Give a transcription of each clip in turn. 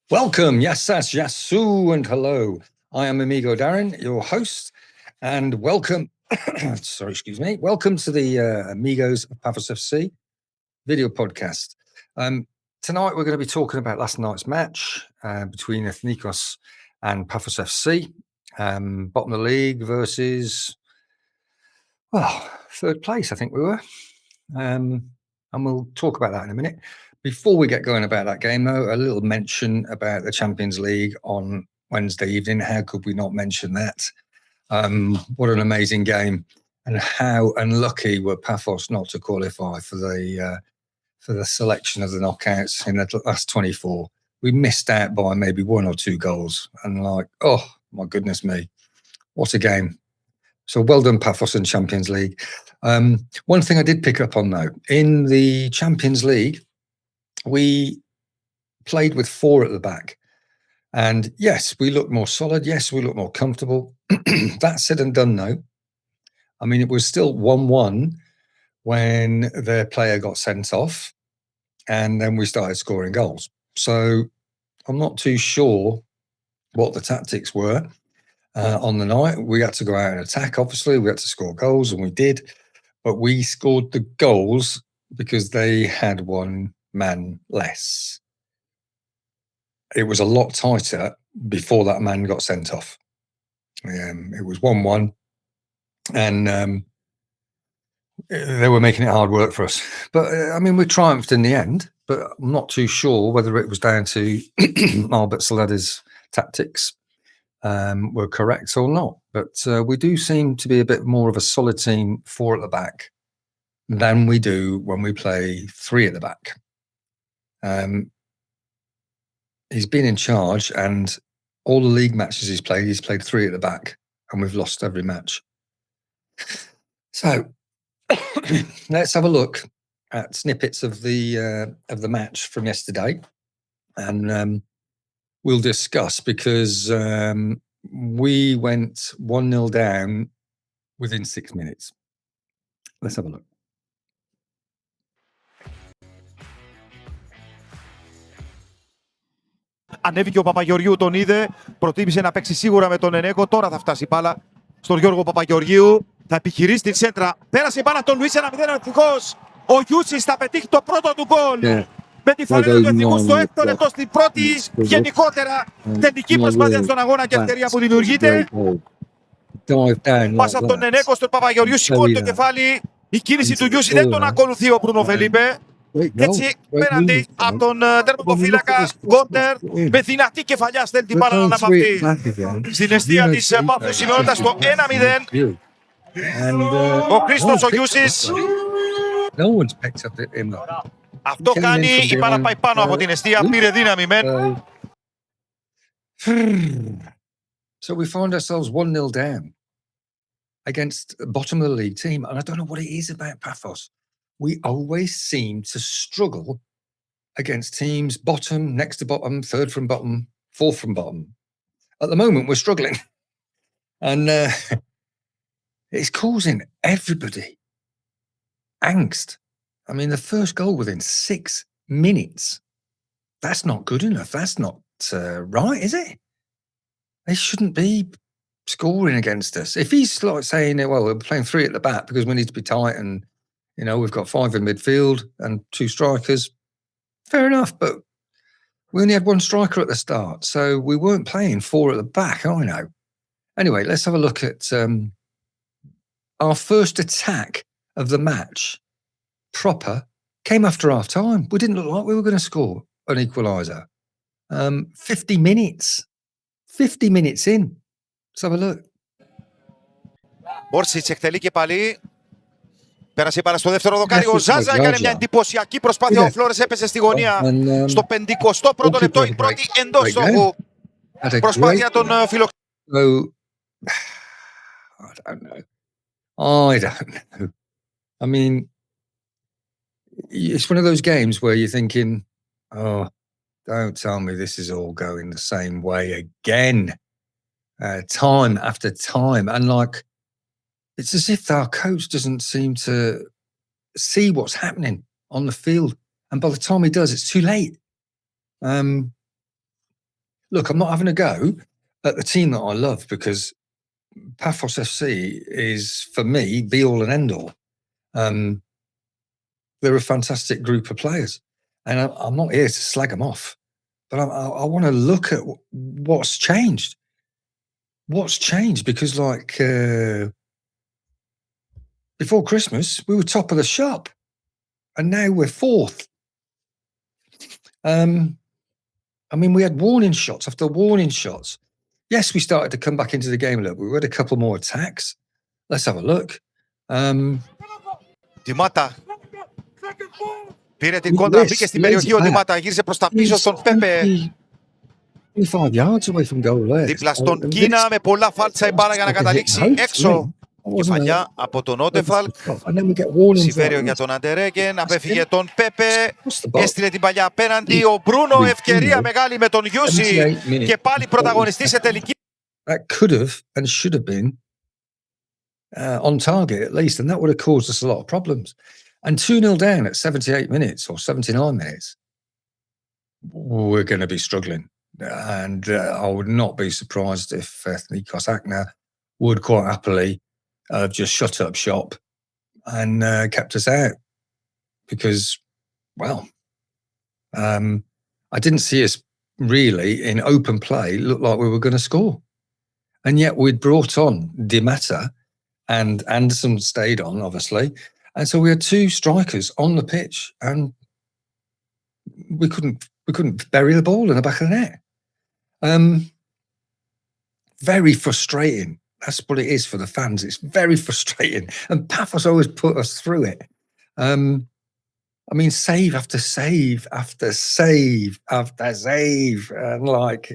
Welcome, yassas, yassou, and hello. I am Amigo Darren, your host, and welcome. Welcome to the Amigos of Pafos FC video podcast. Tonight we're going to be talking about last night's match between Ethnikos and Pafos FC, bottom of the league versus, third place, I think we were. And we'll talk about that in a minute. Before we get going about that game, though, a little mention about the Champions League on Wednesday evening. How could we not mention that? What an amazing game, and how unlucky were Pafos not to qualify for the selection of the knockouts in the last 24. We missed out by maybe one or two goals, and oh my goodness me, what a game! So well done, Pafos, in Champions League. One thing I did pick up on, though, in the Champions League, we played with four at the back. And yes, we look more solid. Yes, we look more comfortable. That said and done, though. I mean, it was still 1-1 when their player got sent off, and then we started scoring goals. So I'm not too sure what the tactics were on the night. We had to go out and attack, obviously. We had to score goals, and we did. But we scored the goals because they had one man less. It was a lot tighter before that man got sent off. It was 1-1, and they were making it hard work for us. But I mean, we triumphed in the end, but I'm not too sure whether it was down to Albert Salady's tactics were correct or not. But we do seem to be a bit more of a solid team, four at the back, than we do when we play three at the back. He's been in charge, and all the league matches he's played three at the back, and we've lost every match. So let's have a look at snippets of the match from yesterday, and we'll discuss, because we went 1-0 down within 6 minutes. Let's have a look. Ανέβηκε ο Παπαγεωργίου, τον είδε, προτίμησε να παίξει σίγουρα με τον Ενέκο. Τώρα θα φτάσει η μπάλα στον Γιώργο Παπαγεωργίου. Θα επιχειρήσει την σέντρα. Πέρασε η μπάλα τον Λουίς, 1-0 ευτυχώς. Ο Γιούσης θα πετύχει το πρώτο του γκολ. Με τη φανέλα του Εθνικού στο έκτο λεπτό, στην πρώτη γενικότερα τελική προσπάθεια στον αγώνα και ευκαιρία που δημιουργείται. Πάσα από τον Ενέκο στον Παπαγεωργίου, σηκώνει το κεφάλι. Η κίνηση του Γιούση δεν τον ακολουθεί ο Μπρούνο Φελίπε. Και έτσι πέναντι από τον τερματοφύλακα Γκόντερ, με δυνατή κεφαλιά στέλνει την μπάλα να αναπαυτεί στην αιστεία της Πάφου, σημειώνοντας το 1-0. Ο Χρήστος ο Γιούσης. Αυτό κάνει, η μπάλα πάει πάνω από την αιστεία, πήρε δύναμη μεν. So we find ourselves 1-0 down against the bottom of the league team, and I don't know what it is about Pafos. We always seem to struggle against teams bottom, next to bottom, third from bottom, fourth from bottom. At the moment, we're struggling. And it's causing everybody angst. I mean, the first goal within 6 minutes, that's not good enough. That's not right, is it? They shouldn't be scoring against us. If he's like saying, well, we're playing three at the back because we need to be tight, and we've got five in midfield and two strikers, fair enough, but we only had one striker at the start, so we weren't playing four at the back, I know. Anyway, let's have a look at our first attack of the match, proper, came after half time. We didn't look like we were going to score an equaliser. 50 minutes. 50 minutes in. Let's have a look. Μπόρσιτς εκτελεί και πάλι. Πέρασε πάρα στο δεύτερο δοκάρι. Ο Ζάζα έκανε μια εντυπωσιακή προσπάθεια. Ο Φλόρες έπεσε στη γωνία στο 51ο λεπτό. Η πρώτη εντός στόχου προσπάθεια των φιλοξενών. I don't know. I mean, it's one of those games where you're thinking, oh, don't tell me this is all going the same way again. Time after time. And it's as if our coach doesn't seem to see what's happening on the field. And by the time he does, it's too late. look, I'm not having a go at the team that I love, because Pafos FC is, for me, be all and end all. They're a fantastic group of players, and I'm not here to slag them off, but I want to look at what's changed. What's changed? Because, like, before Christmas, we were top of the shop, and now we're fourth. I mean, we had warning shots after warning shots. Yes, we started to come back into the game a little bit. We had a couple more attacks. Let's have a look. Ντιμάτα. Πήρε την κόντρα, μπήκε στην περιοχή ο Ντιμάτα, γύρισε προς τα πίσω στον Πέπε. 25 yards away from goal there. Δίπλα στον Κίνα, με πολλά φάλτσα η μπάλα για να καταλήξει έξω. Κεφαλιά από τον Ότεφαλ. Σιβέριο για τον Αντερέγκεν. Απέφυγε τον Πέπε. Έστειλε την παλιά απέναντι. Ο Μπρούνο, ευκαιρία μεγάλη με τον Γιούσι. Και πάλι πρωταγωνιστή σε τελική. That could have and should have been on target at least, and that would have caused us a lot of problems. And 2-0 down at 78 minutes or 79 minutes, we're going to be struggling. And I would not be surprised if Ethnikos Achna would quite happily have just shut up shop and kept us out. Because, well, I didn't see us really in open play look like we were going to score. And yet we'd brought on Di Matta, and Anderson stayed on, obviously. And so we had two strikers on the pitch, and we couldn't bury the ball in the back of the net. Very frustrating. That's what it is for the fans. It's very frustrating. And Pafos always put us through it. I mean, save after save after save after save. And like,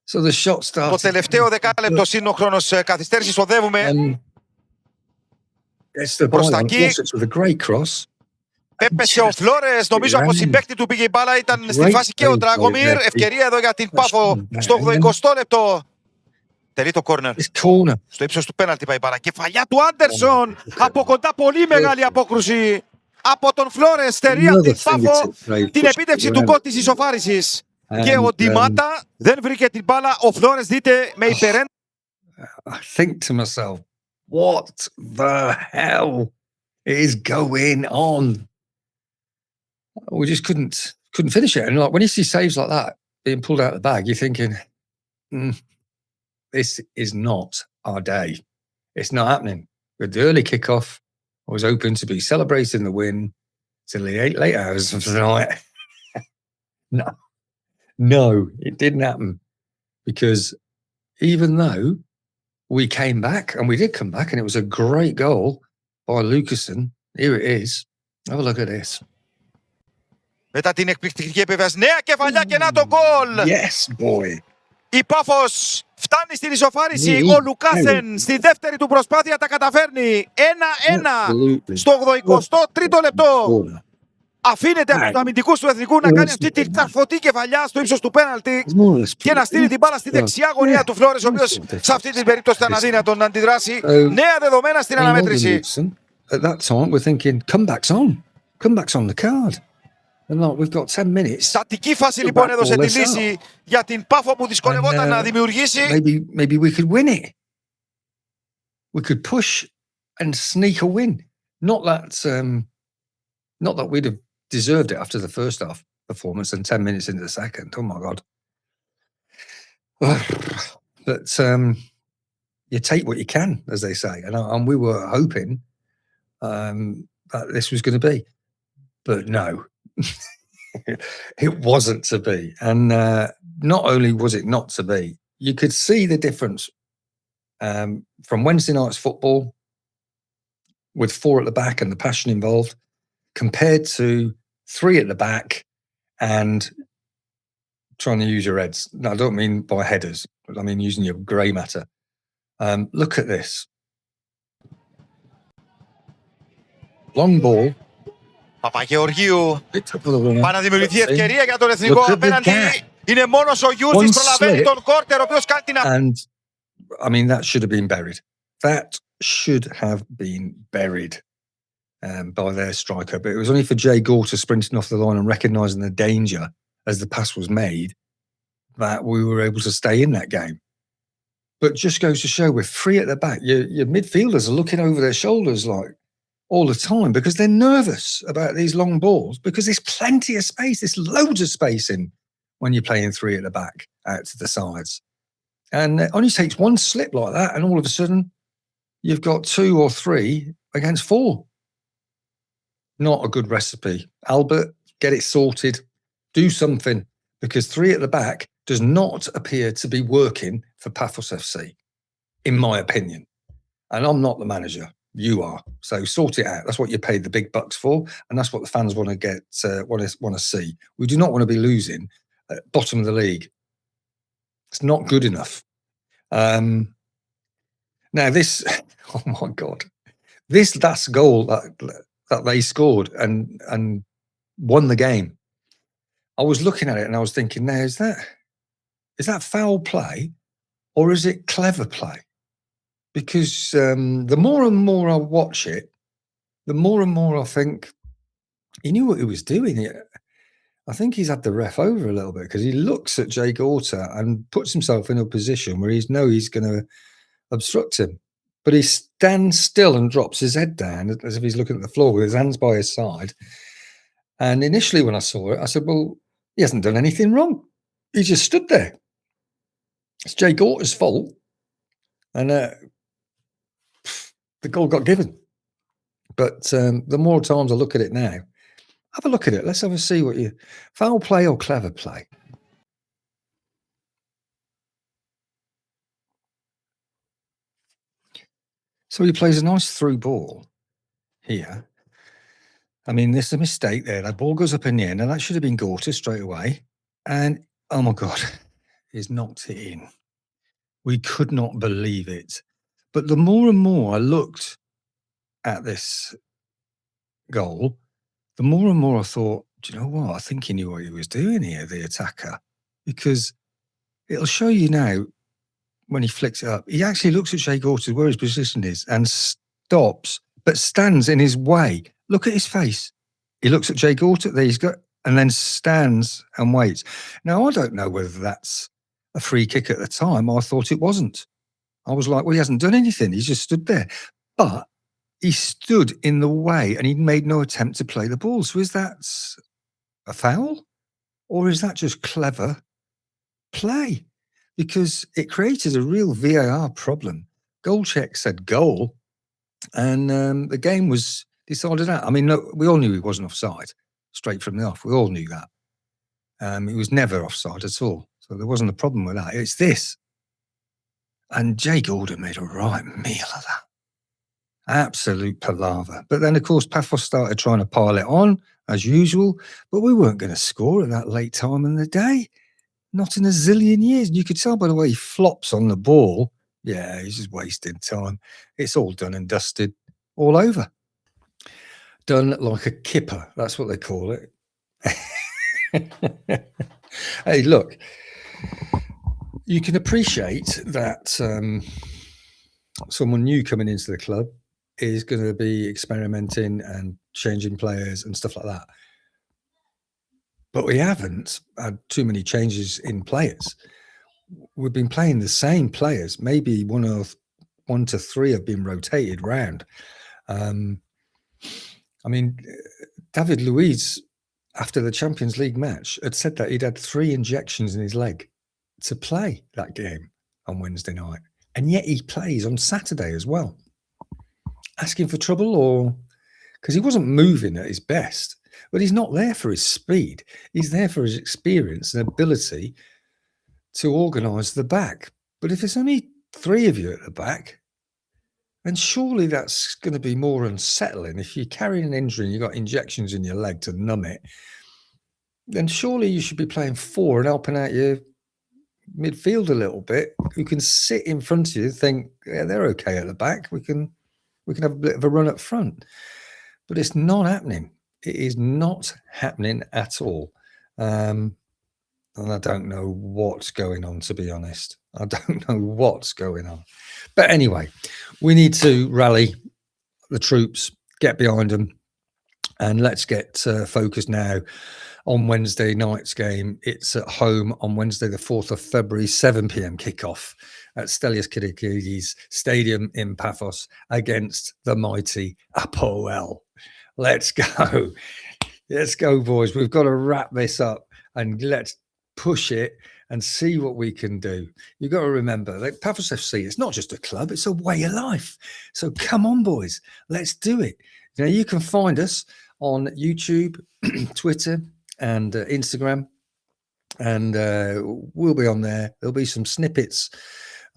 so the shot started. Το τελευταίο δεκάλεπτο είναι ο χρόνος καθυστέρησης. Οδεύουμε προς τα εκεί. Έπεσε ο Φλόρες. Νομίζω από συμπαίκτη του πήγε η μπάλα. Ήταν στη φάση και ο Ντράγομιρ. Ευκαιρία εδώ για την Πάφο στο 80 λεπτό. Τελεί το κόρνερ. Στο ύψος του πέναλτι πάει η μπάλα. Κεφαλιά του Άντερσον. Από κοντά πολύ μεγάλη απόκρουση από τον Φλόρες. Στερεί από την Πάφο την επίτευξη του γκολ της ισοφάρισης. Και ο Ντιμάτα δεν βρήκε την μπάλα. Ο Φλόρες δείτε με υπερένταση. I think to myself, what the hell is going on? We just couldn't finish it. And like, when you see saves like that being pulled out of the bag, you're thinking, this is not our day. It's not happening. With the early kickoff, I was hoping to be celebrating the win till the late hours of the night. No, it didn't happen. Because even though we came back, and we did come back, and it was a great goal by Lucasen. Here it is. Have a look at this. Μετά την εκπληκτική επέμβαση, νέα κεφαλιά και να το γκολ. Yes, boy. Η Πάφος φτάνει στην ισοφάριση. Ο Λουκάσεν στη δεύτερη του προσπάθεια τα καταφέρνει. 1-1 στο 83ο λεπτό. Αφήνεται από τους αμυντικούς του Εθνικού να κάνει αυτή την καρφωτή κεφαλιά στο ύψος του πέναλτι και να στείλει την μπάλα στη δεξιά γωνία του Φλόρες, ο οποίος σε αυτή την περίπτωση ήταν αδύνατο να αντιδράσει. Νέα δεδομένα στην αναμέτρηση. At that time we're thinking, comebacks on the card. And like, we've got 10 minutes. Στατική φάση λοιπόν έδωσε τη λύση για την Πάφο που δυσκολευόταν να δημιουργήσει. Maybe we could win it. We could push and sneak a win. Not that we'd have deserved it after the first half performance and 10 minutes into the second. Oh my God. But you take what you can, as they say. And we were hoping that this was going to be. But no, it wasn't to be. And not only was it not to be, you could see the difference from Wednesday night's football with 4 at the back and the passion involved, compared to 3 at the back and trying to use your heads. No, I don't mean by headers, but I mean using your grey matter. Look at this. Long ball. Παπαγεωργίου. Πάει να δημιουργηθεί ευκαιρία για τον Εθνικό απέναντι. Είναι μόνος ο Γιούσης, προλαβαίνει τον Κόρτερ, ο οποίος κάνει την... And, I mean, that should have been buried. That should have been buried. By their striker, but it was only for Jay Gorter sprinting off the line and recognising the danger as the pass was made that we were able to stay in that game. But just goes to show we're free at the back. Your midfielders are looking over their shoulders like all the time because they're nervous about these long balls because there's plenty of space. There's loads of space in when you're playing three at the back out to the sides. And it only takes one slip like that and all of a sudden you've got 2 or 3 against 4. Not a good recipe. Albert, get it sorted. Do something because 3 at the back does not appear to be working for Pafos FC, in my opinion. And I'm not the manager. You are. So sort it out. That's what you paid the big bucks for, and that's what the fans want to get. Want to see. We do not want to be losing at bottom of the league. It's not good enough. Now this, oh my God, this last goal that they scored and won the game. I was looking at it and I was thinking, now is that foul play or is it clever play? Because the more and more I watch it, the more and more I think he knew what he was doing. I think he's had the ref over a little bit because he looks at Jay Gorta and puts himself in a position where he's going to obstruct him. But he stands still and drops his head down as if he's looking at the floor with his hands by his side. And initially when I saw it, I said, well, he hasn't done anything wrong. He just stood there. It's Jay Gorta's fault. And the goal got given. But the more times I look at it now, have a look at it. Let's have a see what you... Foul play or clever play? So he plays a nice through ball here. I mean, there's a mistake there. That ball goes up in the end, and that should have been Gorta straight away. And, oh my God, he's knocked it in. We could not believe it. But the more and more I looked at this goal, the more and more I thought, do you know what? I think he knew what he was doing here, the attacker, because it'll show you now when he flicks it up. He actually looks at Jay Gorta where his position is and stops, but stands in his way. Look at his face. He looks at Jay Gorta, there he's got, and then stands and waits. Now, I don't know whether that's a free kick at the time. I thought it wasn't. I was like, well, he hasn't done anything. He's just stood there. But he stood in the way and he made no attempt to play the ball. So is that a foul? Or is that just clever play? Because it created a real VAR problem. Goal check said goal. And the game was decided out. I mean, look, we all knew he wasn't offside straight from the off. We all knew that. He was never offside at all. So there wasn't a problem with that. It's this. And Jay Gorta made a right meal of that. Absolute palaver. But then, of course, Pafos started trying to pile it on, as usual. But we weren't going to score at that late time in the day. Not in a zillion years. And you could tell by the way he flops on the ball. Yeah, he's just wasting time. It's all done and dusted. All over. Done like a kipper. That's what they call it. Hey, look. You can appreciate that someone new coming into the club is going to be experimenting and changing players and stuff like that. But we haven't had too many changes in players. We've been playing the same players. Maybe one to three have been rotated round. I mean, David Luiz, after the Champions League match, had said that he'd had 3 injections in his leg to play that game on Wednesday night. And yet he plays on Saturday as well. Asking for trouble, or because he wasn't moving at his best, but he's not there for his speed. He's there for his experience and ability to organise the back. But if it's only 3 of you at the back, then surely that's going to be more unsettling. If you're carrying an injury and you've got injections in your leg to numb it, then surely you should be playing 4 and helping out your midfield a little bit, who can sit in front of you, think, yeah, they're okay at the back. We can have a bit of a run up front. But it's not happening. It is not happening at all. And I don't know what's going on, to be honest. I don't know what's going on. But anyway, we need to rally the troops, get behind them, And let's get focused now on Wednesday night's game. It's at home on Wednesday, the 4th of February, 7 p.m. kickoff at Stelios Kyriakidis Stadium in Pafos against the mighty Apoel. Let's go. Let's go, boys. We've got to wrap this up and let's push it and see what we can do. You've got to remember that Pafos FC, it's not just a club, it's a way of life. So come on, boys, let's do it. Now, you can find us on YouTube, Twitter, and Instagram, and we'll be on there. There'll be some snippets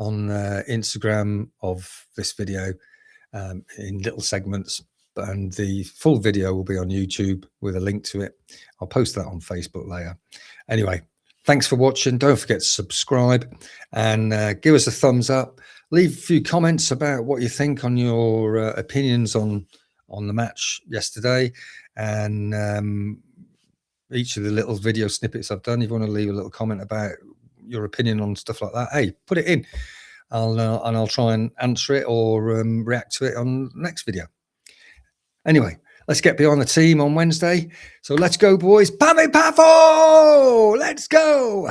on Instagram of this video in little segments, and the full video will be on YouTube with a link to it. I'll post that on Facebook later. Anyway, thanks for watching. Don't forget to subscribe and give us a thumbs up. Leave a few comments about what you think on your opinions on the match yesterday, and each of the little video snippets I've done. If you want to leave a little comment about your opinion on stuff like that, hey, put it in. I'll try and answer it or react to it on the next video. Anyway, let's get behind the team on Wednesday. So let's go, boys. Pame Pafo! Let's go!